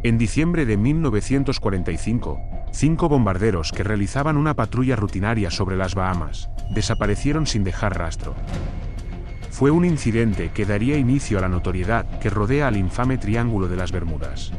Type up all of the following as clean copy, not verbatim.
En diciembre de 1945, 5 bombarderos que realizaban una patrulla rutinaria sobre las Bahamas desaparecieron sin dejar rastro. Fue un incidente que daría inicio a la notoriedad que rodea al infame Triángulo de las Bermudas.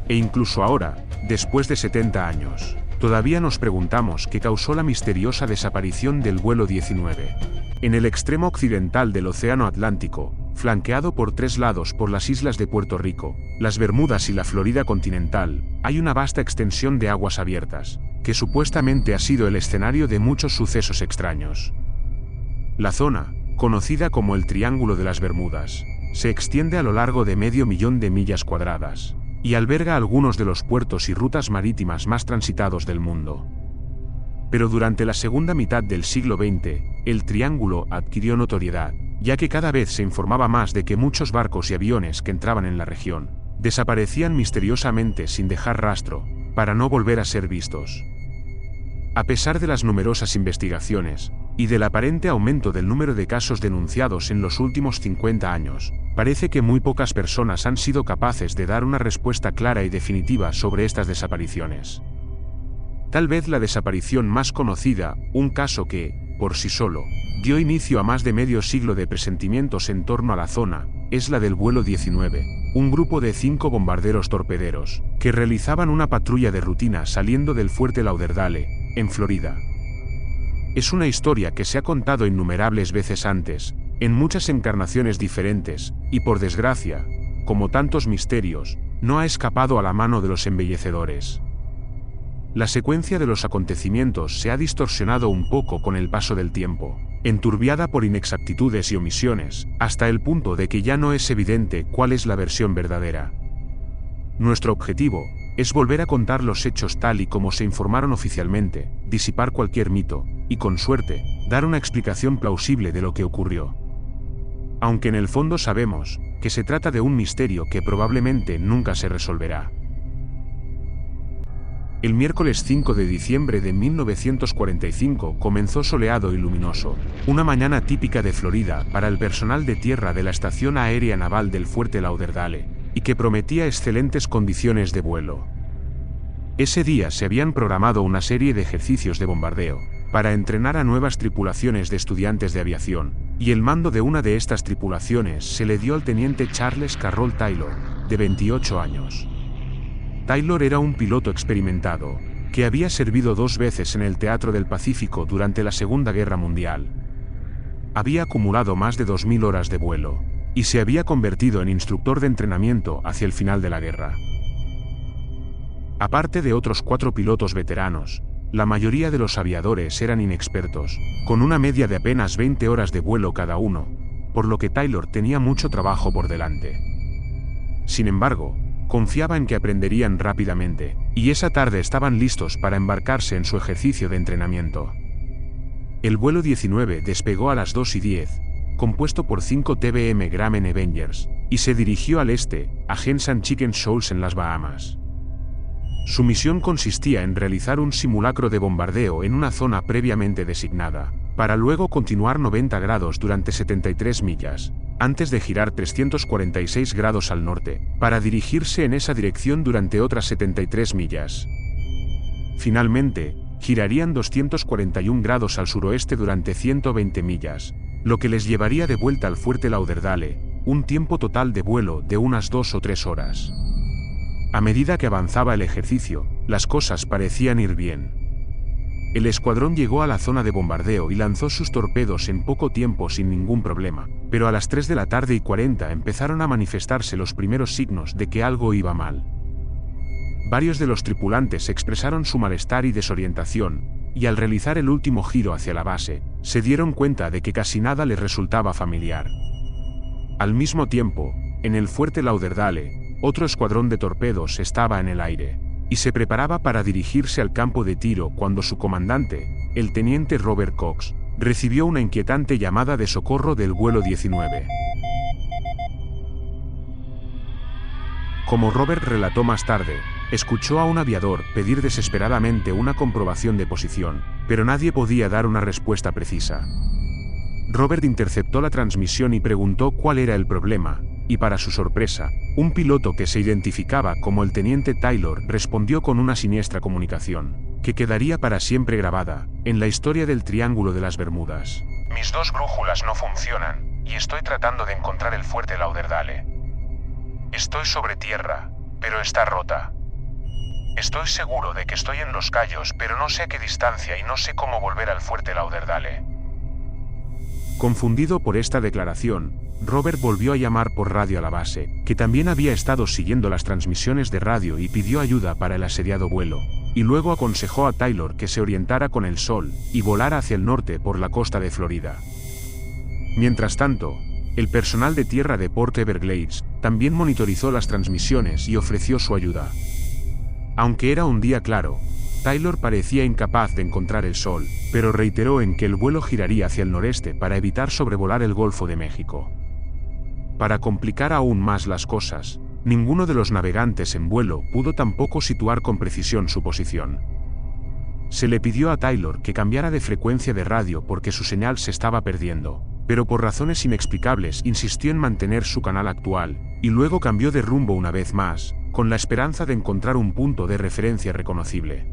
E incluso ahora, después de 70 años, todavía nos preguntamos qué causó la misteriosa desaparición del vuelo 19. En el extremo occidental del Océano Atlántico, flanqueado por 3 lados por las islas de Puerto Rico, las Bermudas y la Florida continental, hay una vasta extensión de aguas abiertas, que supuestamente ha sido el escenario de muchos sucesos extraños. La zona, conocida como el Triángulo de las Bermudas, se extiende a lo largo de medio millón de millas cuadradas, y alberga algunos de los puertos y rutas marítimas más transitados del mundo. Pero durante la segunda mitad del siglo XX, el Triángulo adquirió notoriedad, ya que cada vez se informaba más de que muchos barcos y aviones que entraban en la región desaparecían misteriosamente sin dejar rastro, para no volver a ser vistos. A pesar de las numerosas investigaciones, y del aparente aumento del número de casos denunciados en los últimos 50 años, parece que muy pocas personas han sido capaces de dar una respuesta clara y definitiva sobre estas desapariciones. Tal vez la desaparición más conocida, un caso que, por sí solo, dio inicio a más de medio siglo de presentimientos en torno a la zona, es la del vuelo 19, un grupo de 5 bombarderos torpederos, que realizaban una patrulla de rutina saliendo del fuerte Lauderdale, en Florida. Es una historia que se ha contado innumerables veces antes, en muchas encarnaciones diferentes, y por desgracia, como tantos misterios, no ha escapado a la mano de los embellecedores. La secuencia de los acontecimientos se ha distorsionado un poco con el paso del tiempo, enturbiada por inexactitudes y omisiones, hasta el punto de que ya no es evidente cuál es la versión verdadera. Nuestro objetivo es volver a contar los hechos tal y como se informaron oficialmente, disipar cualquier mito, y con suerte, dar una explicación plausible de lo que ocurrió. Aunque en el fondo sabemos que se trata de un misterio que probablemente nunca se resolverá. El miércoles 5 de diciembre de 1945 comenzó soleado y luminoso, una mañana típica de Florida para el personal de tierra de la Estación Aérea Naval del Fuerte Lauderdale, y que prometía excelentes condiciones de vuelo. Ese día se habían programado una serie de ejercicios de bombardeo, para entrenar a nuevas tripulaciones de estudiantes de aviación, y el mando de una de estas tripulaciones se le dio al teniente Charles Carroll Taylor, de 28 años. Taylor era un piloto experimentado, que había servido 2 veces en el Teatro del Pacífico durante la Segunda Guerra Mundial. Había acumulado más de 2000 horas de vuelo, y se había convertido en instructor de entrenamiento hacia el final de la guerra. Aparte de otros 4 pilotos veteranos, la mayoría de los aviadores eran inexpertos, con una media de apenas 20 horas de vuelo cada uno, por lo que Taylor tenía mucho trabajo por delante. Sin embargo, confiaba en que aprenderían rápidamente, y esa tarde estaban listos para embarcarse en su ejercicio de entrenamiento. El vuelo 19 despegó a las 2:10, compuesto por 5 TBM Grumman Avengers, y se dirigió al este, a Hens and Chicken Shoals en las Bahamas. Su misión consistía en realizar un simulacro de bombardeo en una zona previamente designada, para luego continuar 90 grados durante 73 millas, antes de girar 346 grados al norte, para dirigirse en esa dirección durante otras 73 millas. Finalmente, girarían 241 grados al suroeste durante 120 millas, lo que les llevaría de vuelta al fuerte Lauderdale, un tiempo total de vuelo de unas 2 o 3 horas. A medida que avanzaba el ejercicio, las cosas parecían ir bien. El escuadrón llegó a la zona de bombardeo y lanzó sus torpedos en poco tiempo sin ningún problema, pero a las 3:40 empezaron a manifestarse los primeros signos de que algo iba mal. Varios de los tripulantes expresaron su malestar y desorientación, y al realizar el último giro hacia la base, se dieron cuenta de que casi nada les resultaba familiar. Al mismo tiempo, en el fuerte Lauderdale, otro escuadrón de torpedos estaba en el aire, y se preparaba para dirigirse al campo de tiro cuando su comandante, el teniente Robert Cox, recibió una inquietante llamada de socorro del vuelo 19. Como Robert relató más tarde, escuchó a un aviador pedir desesperadamente una comprobación de posición, pero nadie podía dar una respuesta precisa. Robert interceptó la transmisión y preguntó cuál era el problema, y para su sorpresa, un piloto que se identificaba como el teniente Taylor respondió con una siniestra comunicación, que quedaría para siempre grabada en la historia del Triángulo de las Bermudas. Mis dos brújulas no funcionan, y estoy tratando de encontrar el fuerte Lauderdale. Estoy sobre tierra, pero está rota. Estoy seguro de que estoy en Los Cayos, pero no sé a qué distancia y no sé cómo volver al fuerte Lauderdale. Confundido por esta declaración, Robert volvió a llamar por radio a la base, que también había estado siguiendo las transmisiones de radio y pidió ayuda para el asediado vuelo, y luego aconsejó a Taylor que se orientara con el sol y volara hacia el norte por la costa de Florida. Mientras tanto, el personal de tierra de Port Everglades también monitorizó las transmisiones y ofreció su ayuda. Aunque era un día claro, Taylor parecía incapaz de encontrar el sol, pero reiteró en que el vuelo giraría hacia el noreste para evitar sobrevolar el Golfo de México. Para complicar aún más las cosas, ninguno de los navegantes en vuelo pudo tampoco situar con precisión su posición. Se le pidió a Taylor que cambiara de frecuencia de radio porque su señal se estaba perdiendo, pero por razones inexplicables insistió en mantener su canal actual, y luego cambió de rumbo una vez más, con la esperanza de encontrar un punto de referencia reconocible.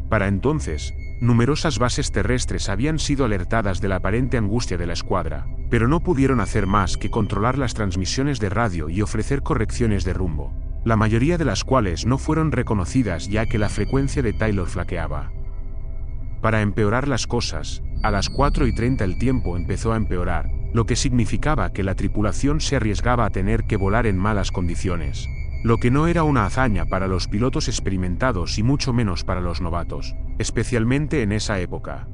Para entonces, numerosas bases terrestres habían sido alertadas de la aparente angustia de la escuadra, pero no pudieron hacer más que controlar las transmisiones de radio y ofrecer correcciones de rumbo, la mayoría de las cuales no fueron reconocidas ya que la frecuencia de Taylor flaqueaba. Para empeorar las cosas, a las 4:30 el tiempo empezó a empeorar, lo que significaba que la tripulación se arriesgaba a tener que volar en malas condiciones, lo que no era una hazaña para los pilotos experimentados y mucho menos para los novatos, especialmente en esa época.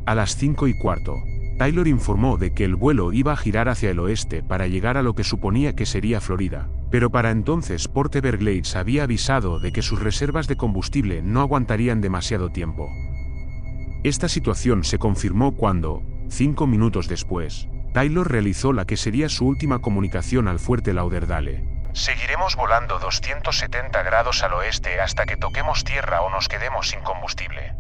A las 5:15, Taylor informó de que el vuelo iba a girar hacia el oeste para llegar a lo que suponía que sería Florida, pero para entonces Port Everglades había avisado de que sus reservas de combustible no aguantarían demasiado tiempo. Esta situación se confirmó cuando, 5 minutos después, Taylor realizó la que sería su última comunicación al fuerte Lauderdale. Seguiremos volando 270 grados al oeste hasta que toquemos tierra o nos quedemos sin combustible.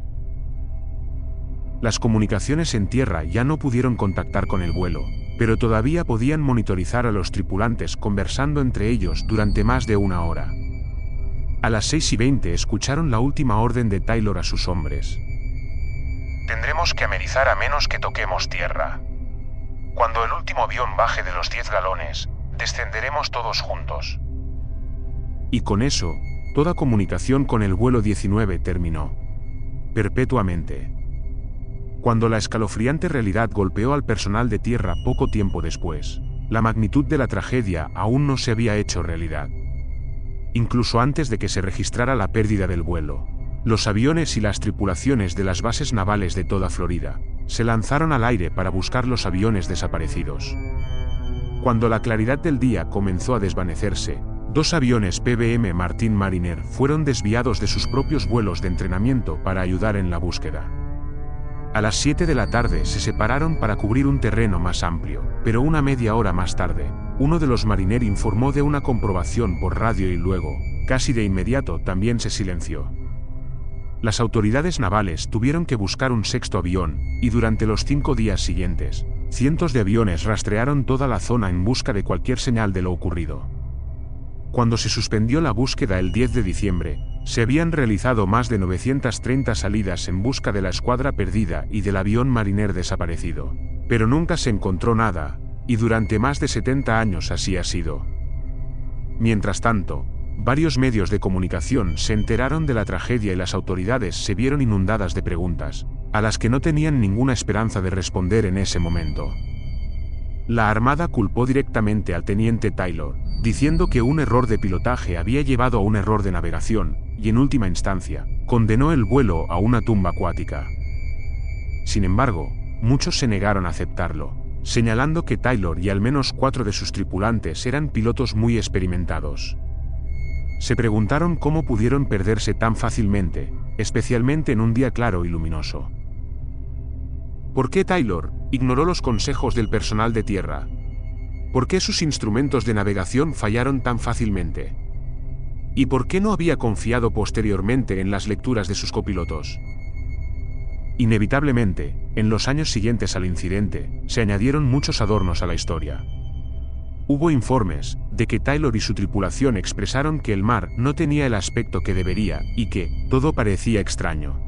Las comunicaciones en tierra ya no pudieron contactar con el vuelo, pero todavía podían monitorizar a los tripulantes conversando entre ellos durante más de una hora. A las 6:20 escucharon la última orden de Taylor a sus hombres. Tendremos que amenizar a menos que toquemos tierra. Cuando el último avión baje de los 10 galones, descenderemos todos juntos. Y con eso, toda comunicación con el vuelo 19 terminó. Perpetuamente. Cuando la escalofriante realidad golpeó al personal de tierra poco tiempo después, la magnitud de la tragedia aún no se había hecho realidad. Incluso antes de que se registrara la pérdida del vuelo, los aviones y las tripulaciones de las bases navales de toda Florida se lanzaron al aire para buscar los aviones desaparecidos. Cuando la claridad del día comenzó a desvanecerse, 2 aviones PBM Martin Mariner fueron desviados de sus propios vuelos de entrenamiento para ayudar en la búsqueda. A las 7 de la tarde se separaron para cubrir un terreno más amplio, pero una media hora más tarde, uno de los Mariner informó de una comprobación por radio y luego, casi de inmediato, también se silenció. Las autoridades navales tuvieron que buscar un 6º avión, y durante los 5 días siguientes, cientos de aviones rastrearon toda la zona en busca de cualquier señal de lo ocurrido. Cuando se suspendió la búsqueda el 10 de diciembre, se habían realizado más de 930 salidas en busca de la escuadra perdida y del avión Mariner desaparecido. Pero nunca se encontró nada, y durante más de 70 años así ha sido. Mientras tanto, varios medios de comunicación se enteraron de la tragedia y las autoridades se vieron inundadas de preguntas, a las que no tenían ninguna esperanza de responder en ese momento. La Armada culpó directamente al teniente Taylor, diciendo que un error de pilotaje había llevado a un error de navegación, y en última instancia, condenó el vuelo a una tumba acuática. Sin embargo, muchos se negaron a aceptarlo, señalando que Taylor y al menos 4 de sus tripulantes eran pilotos muy experimentados. Se preguntaron cómo pudieron perderse tan fácilmente, especialmente en un día claro y luminoso. ¿Por qué Taylor ignoró los consejos del personal de tierra? ¿Por qué sus instrumentos de navegación fallaron tan fácilmente? ¿Y por qué no había confiado posteriormente en las lecturas de sus copilotos? Inevitablemente, en los años siguientes al incidente, se añadieron muchos adornos a la historia. Hubo informes de que Taylor y su tripulación expresaron que el mar no tenía el aspecto que debería y que todo parecía extraño.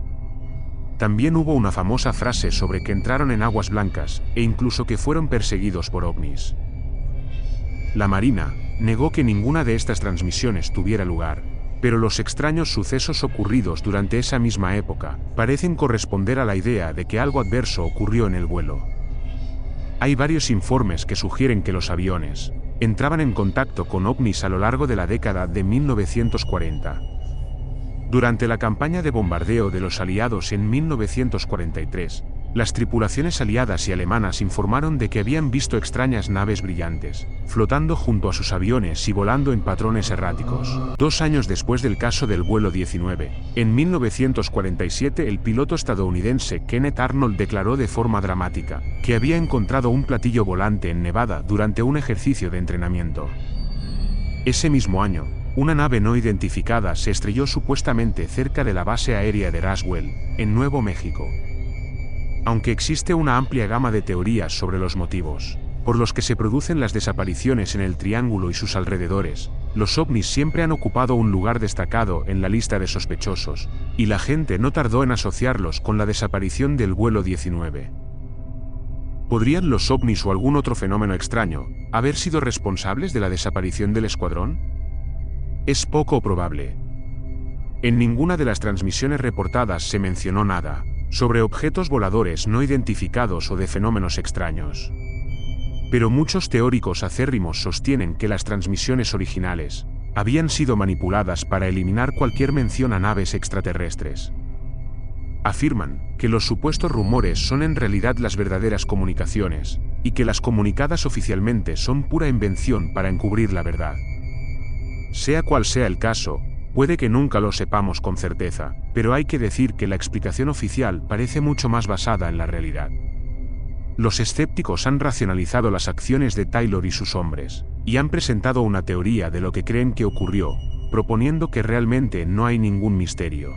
También hubo una famosa frase sobre que entraron en aguas blancas e incluso que fueron perseguidos por ovnis. La Marina negó que ninguna de estas transmisiones tuviera lugar, pero los extraños sucesos ocurridos durante esa misma época parecen corresponder a la idea de que algo adverso ocurrió en el vuelo. Hay varios informes que sugieren que los aviones entraban en contacto con ovnis a lo largo de la década de 1940. Durante la campaña de bombardeo de los aliados en 1943, las tripulaciones aliadas y alemanas informaron de que habían visto extrañas naves brillantes, flotando junto a sus aviones y volando en patrones erráticos. 2 años después del caso del vuelo 19, en 1947 el piloto estadounidense Kenneth Arnold declaró de forma dramática que había encontrado un platillo volante en Nevada durante un ejercicio de entrenamiento. Ese mismo año, una nave no identificada se estrelló supuestamente cerca de la base aérea de Roswell, en Nuevo México. Aunque existe una amplia gama de teorías sobre los motivos por los que se producen las desapariciones en el Triángulo y sus alrededores, los ovnis siempre han ocupado un lugar destacado en la lista de sospechosos, y la gente no tardó en asociarlos con la desaparición del vuelo 19. ¿Podrían los ovnis o algún otro fenómeno extraño haber sido responsables de la desaparición del escuadrón? Es poco probable. En ninguna de las transmisiones reportadas se mencionó nada sobre objetos voladores no identificados o de fenómenos extraños. Pero muchos teóricos acérrimos sostienen que las transmisiones originales habían sido manipuladas para eliminar cualquier mención a naves extraterrestres. Afirman que los supuestos rumores son en realidad las verdaderas comunicaciones, y que las comunicadas oficialmente son pura invención para encubrir la verdad. Sea cual sea el caso, puede que nunca lo sepamos con certeza, pero hay que decir que la explicación oficial parece mucho más basada en la realidad. Los escépticos han racionalizado las acciones de Taylor y sus hombres, y han presentado una teoría de lo que creen que ocurrió, proponiendo que realmente no hay ningún misterio.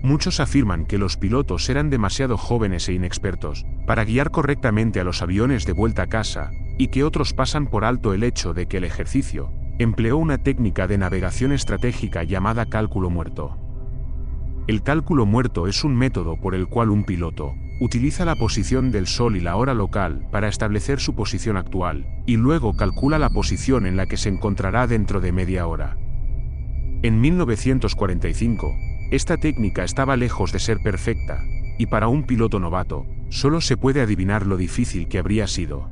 Muchos afirman que los pilotos eran demasiado jóvenes e inexpertos para guiar correctamente a los aviones de vuelta a casa, y que otros pasan por alto el hecho de que el ejercicio empleó una técnica de navegación estratégica llamada cálculo muerto. El cálculo muerto es un método por el cual un piloto utiliza la posición del sol y la hora local para establecer su posición actual, y luego calcula la posición en la que se encontrará dentro de media hora. En 1945, esta técnica estaba lejos de ser perfecta, y para un piloto novato, solo se puede adivinar lo difícil que habría sido.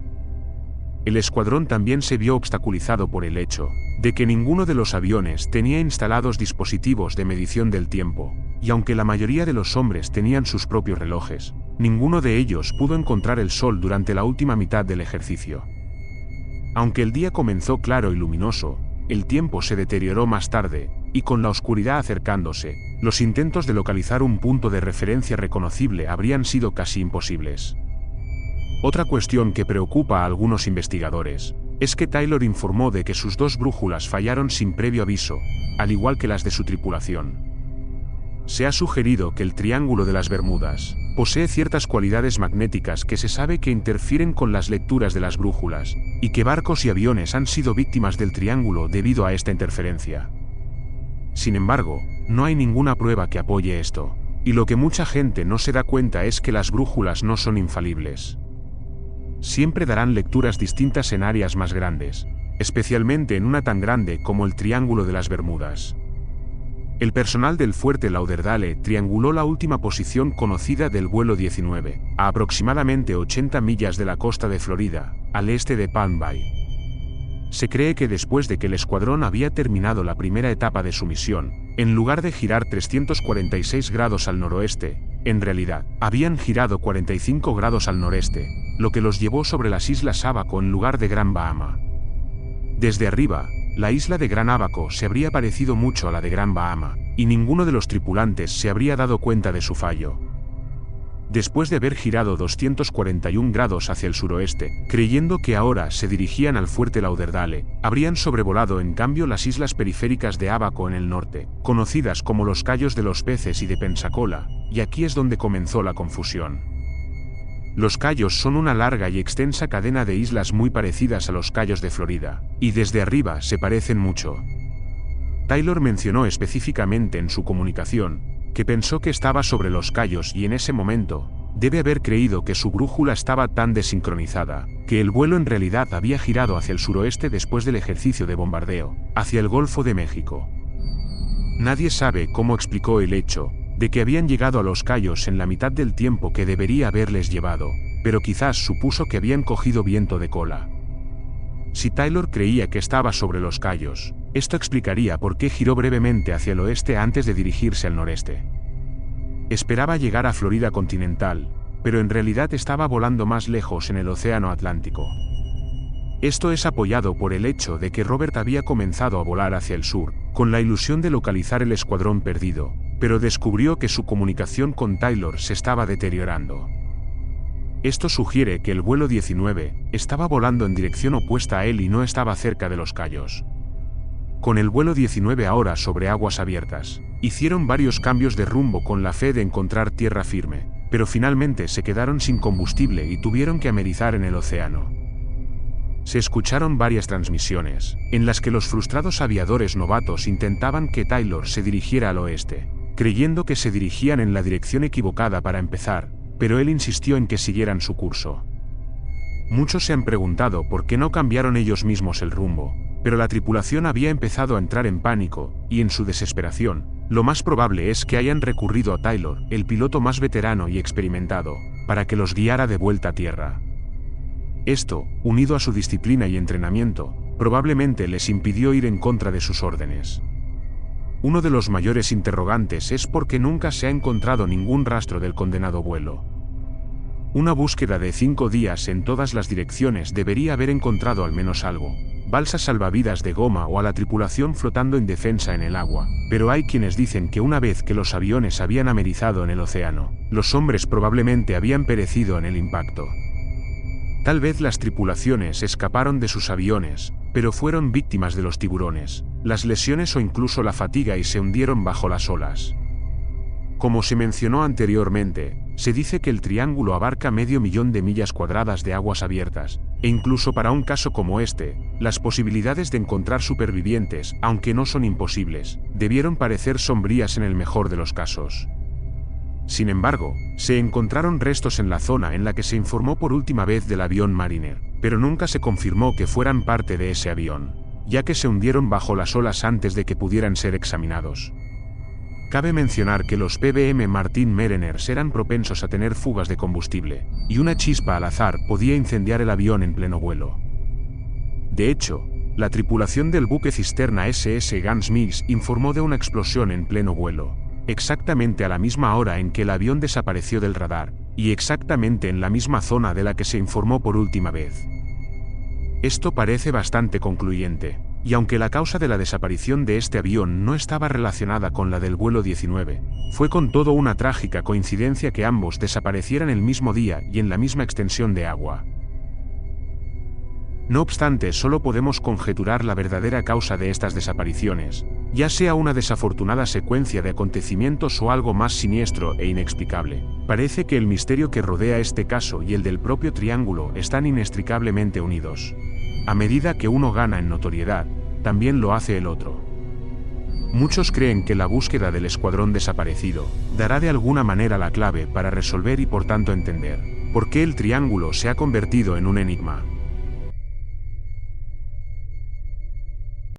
El escuadrón también se vio obstaculizado por el hecho de que ninguno de los aviones tenía instalados dispositivos de medición del tiempo, y aunque la mayoría de los hombres tenían sus propios relojes, ninguno de ellos pudo encontrar el sol durante la última mitad del ejercicio. Aunque el día comenzó claro y luminoso, el tiempo se deterioró más tarde, y con la oscuridad acercándose, los intentos de localizar un punto de referencia reconocible habrían sido casi imposibles. Otra cuestión que preocupa a algunos investigadores es que Taylor informó de que sus 2 brújulas fallaron sin previo aviso, al igual que las de su tripulación. Se ha sugerido que el Triángulo de las Bermudas posee ciertas cualidades magnéticas que se sabe que interfieren con las lecturas de las brújulas, y que barcos y aviones han sido víctimas del triángulo debido a esta interferencia. Sin embargo, no hay ninguna prueba que apoye esto, y lo que mucha gente no se da cuenta es que las brújulas no son infalibles. Siempre darán lecturas distintas en áreas más grandes, especialmente en una tan grande como el Triángulo de las Bermudas. El personal del fuerte Lauderdale trianguló la última posición conocida del vuelo 19, a aproximadamente 80 millas de la costa de Florida, al este de Palm Bay. Se cree que después de que el escuadrón había terminado la primera etapa de su misión, en lugar de girar 346 grados al noroeste, en realidad, habían girado 45 grados al noreste, lo que los llevó sobre las Islas Abaco en lugar de Gran Bahama. Desde arriba, la isla de Gran Abaco se habría parecido mucho a la de Gran Bahama, y ninguno de los tripulantes se habría dado cuenta de su fallo. Después de haber girado 241 grados hacia el suroeste, creyendo que ahora se dirigían al fuerte Lauderdale, habrían sobrevolado en cambio las islas periféricas de Abaco en el norte, conocidas como los Cayos de los Peces y de Pensacola, y aquí es donde comenzó la confusión. Los Cayos son una larga y extensa cadena de islas muy parecidas a los Cayos de Florida, y desde arriba se parecen mucho. Taylor mencionó específicamente en su comunicación que pensó que estaba sobre los Cayos y en ese momento debe haber creído que su brújula estaba tan desincronizada que el vuelo en realidad había girado hacia el suroeste después del ejercicio de bombardeo, hacia el Golfo de México. Nadie sabe cómo explicó el hecho de que habían llegado a los Cayos en la mitad del tiempo que debería haberles llevado, pero quizás supuso que habían cogido viento de cola. Si Taylor creía que estaba sobre los Cayos, esto explicaría por qué giró brevemente hacia el oeste antes de dirigirse al noreste. Esperaba llegar a Florida continental, pero en realidad estaba volando más lejos en el Océano Atlántico. Esto es apoyado por el hecho de que Robert había comenzado a volar hacia el sur, con la ilusión de localizar el escuadrón perdido, pero descubrió que su comunicación con Taylor se estaba deteriorando. Esto sugiere que el vuelo 19 estaba volando en dirección opuesta a él y no estaba cerca de los Cayos. Con el vuelo 19 ahora sobre aguas abiertas, hicieron varios cambios de rumbo con la fe de encontrar tierra firme, pero finalmente se quedaron sin combustible y tuvieron que amerizar en el océano. Se escucharon varias transmisiones, en las que los frustrados aviadores novatos intentaban que Taylor se dirigiera al oeste, creyendo que se dirigían en la dirección equivocada para empezar, pero él insistió en que siguieran su curso. Muchos se han preguntado por qué no cambiaron ellos mismos el rumbo, pero la tripulación había empezado a entrar en pánico, y en su desesperación, lo más probable es que hayan recurrido a Taylor, el piloto más veterano y experimentado, para que los guiara de vuelta a tierra. Esto, unido a su disciplina y entrenamiento, probablemente les impidió ir en contra de sus órdenes. Uno de los mayores interrogantes es por qué nunca se ha encontrado ningún rastro del condenado vuelo. Una búsqueda de 5 días en todas las direcciones debería haber encontrado al menos algo, balsas salvavidas de goma o a la tripulación flotando indefensa en el agua, pero hay quienes dicen que una vez que los aviones habían amerizado en el océano, los hombres probablemente habían perecido en el impacto. Tal vez las tripulaciones escaparon de sus aviones, pero fueron víctimas de los tiburones, las lesiones o incluso la fatiga y se hundieron bajo las olas. Como se mencionó anteriormente, se dice que el triángulo abarca 500.000 de millas cuadradas de aguas abiertas, e incluso para un caso como este, las posibilidades de encontrar supervivientes, aunque no son imposibles, debieron parecer sombrías en el mejor de los casos. Sin embargo, se encontraron restos en la zona en la que se informó por última vez del avión Mariner, pero nunca se confirmó que fueran parte de ese avión, ya que se hundieron bajo las olas antes de que pudieran ser examinados. Cabe mencionar que los PBM Martin Mariners eran propensos a tener fugas de combustible, y una chispa al azar podía incendiar el avión en pleno vuelo. De hecho, la tripulación del buque cisterna SS Guns Mills informó de una explosión en pleno vuelo, exactamente a la misma hora en que el avión desapareció del radar, y exactamente en la misma zona de la que se informó por última vez. Esto parece bastante concluyente. Y aunque la causa de la desaparición de este avión no estaba relacionada con la del vuelo 19, fue con todo una trágica coincidencia que ambos desaparecieran el mismo día y en la misma extensión de agua. No obstante, solo podemos conjeturar la verdadera causa de estas desapariciones, ya sea una desafortunada secuencia de acontecimientos o algo más siniestro e inexplicable. Parece que el misterio que rodea este caso y el del propio triángulo están inextricablemente unidos. A medida que uno gana en notoriedad, también lo hace el otro. Muchos creen que la búsqueda del escuadrón desaparecido dará de alguna manera la clave para resolver y por tanto entender por qué el triángulo se ha convertido en un enigma.